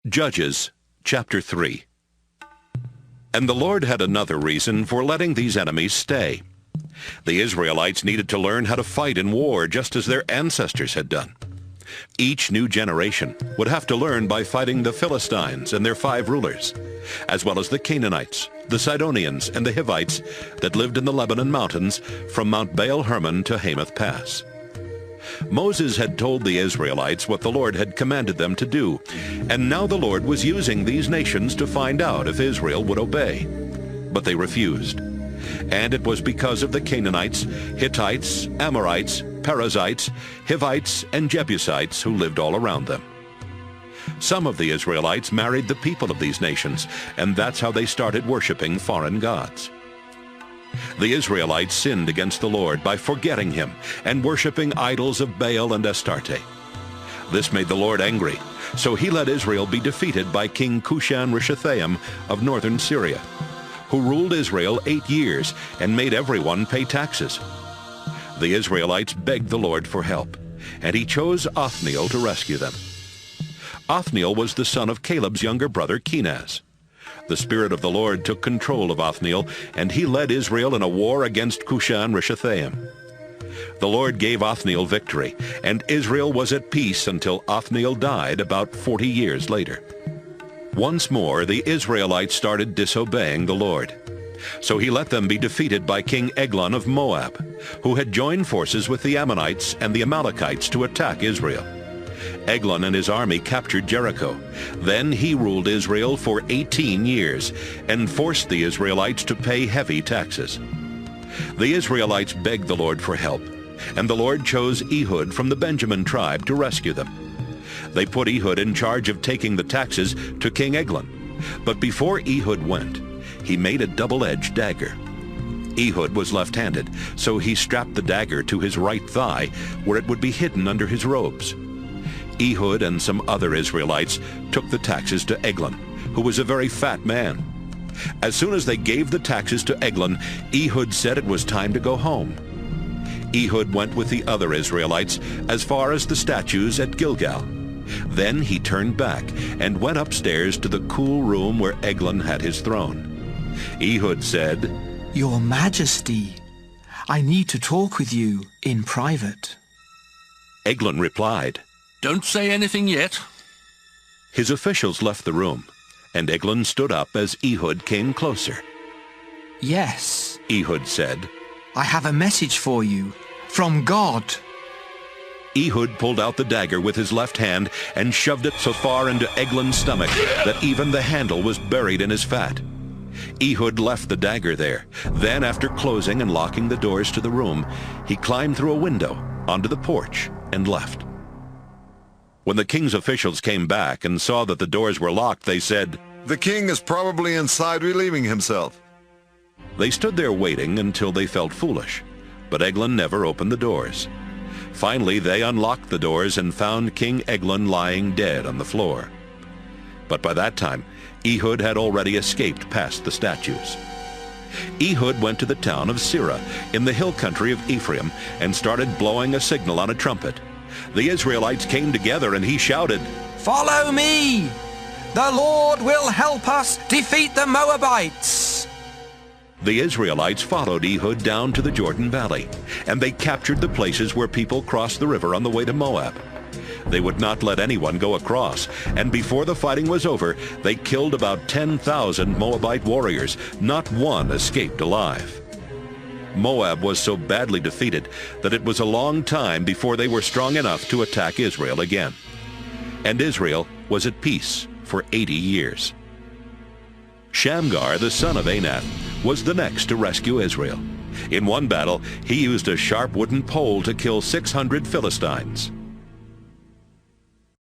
Judges chapter 3. And the Lord had another reason for letting these enemies stay. The Israelites needed to learn how to fight in war just as their ancestors had done. Each new generation would have to learn by fighting the Philistines and their 5 rulers, as well as the Canaanites, the Sidonians, and the Hivites that lived in the Lebanon mountains from Mount Baal Hermon to Hamath Pass. Moses had told the Israelites what the Lord had commanded them to do, and now the Lord was using these nations to find out if Israel would obey. But they refused. And it was because of the Canaanites, Hittites, Amorites, Perizzites, Hivites, and Jebusites who lived all around them. Some of the Israelites married the people of these nations, and that's how they started worshiping foreign gods. The Israelites sinned against the Lord by forgetting him and worshiping idols of Baal and Astarte. This made the Lord angry, so he let Israel be defeated by King Cushan-Rishathaim of northern Syria, who ruled Israel 8 years and made everyone pay taxes. The Israelites begged the Lord for help, and he chose Othniel to rescue them. Othniel was the son of Caleb's younger brother Kenaz. The Spirit of the Lord took control of Othniel, and he led Israel in a war against Cushan-Rishathaim. The Lord gave Othniel victory, and Israel was at peace until Othniel died about 40 years later. Once more, the Israelites started disobeying the Lord. So he let them be defeated by King Eglon of Moab, who had joined forces with the Ammonites and the Amalekites to attack Israel. Eglon and his army captured Jericho. Then he ruled Israel for 18 years and forced the Israelites to pay heavy taxes. The Israelites begged the Lord for help, and the Lord chose Ehud from the Benjamin tribe to rescue them. They put Ehud in charge of taking the taxes to King Eglon. But before Ehud went, he made a double-edged dagger. Ehud was left-handed, so he strapped the dagger to his right thigh, where it would be hidden under his robes. Ehud and some other Israelites took the taxes to Eglon, who was a very fat man. As soon as they gave the taxes to Eglon, Ehud said it was time to go home. Ehud went with the other Israelites as far as the statues at Gilgal. Then he turned back and went upstairs to the cool room where Eglon had his throne. Ehud said, "Your Majesty, I need to talk with you in private." Eglon replied, "Don't say anything yet." His officials left the room, and Eglon stood up as Ehud came closer. "Yes," Ehud said, "I have a message for you from God." Ehud pulled out the dagger with his left hand and shoved it so far into Eglon's stomach that even the handle was buried in his fat. Ehud left the dagger there. Then, after closing and locking the doors to the room, he climbed through a window onto the porch and left. When the king's officials came back and saw that the doors were locked, they said, "The king is probably inside relieving himself." They stood there waiting until they felt foolish, but Eglon never opened the doors. Finally, they unlocked the doors and found King Eglon lying dead on the floor. But by that time, Ehud had already escaped past the statues. Ehud went to the town of Sirah in the hill country of Ephraim and started blowing a signal on a trumpet. The Israelites came together and he shouted, "Follow me! The Lord will help us defeat the Moabites!" The Israelites followed Ehud down to the Jordan Valley, and they captured the places where people crossed the river on the way to Moab. They would not let anyone go across, and before the fighting was over, they killed about 10,000 Moabite warriors. Not one escaped alive. Moab was so badly defeated that it was a long time before they were strong enough to attack Israel again. And Israel was at peace for 80 years. Shamgar, the son of Anath, was the next to rescue Israel. In one battle, he used a sharp wooden pole to kill 600 Philistines.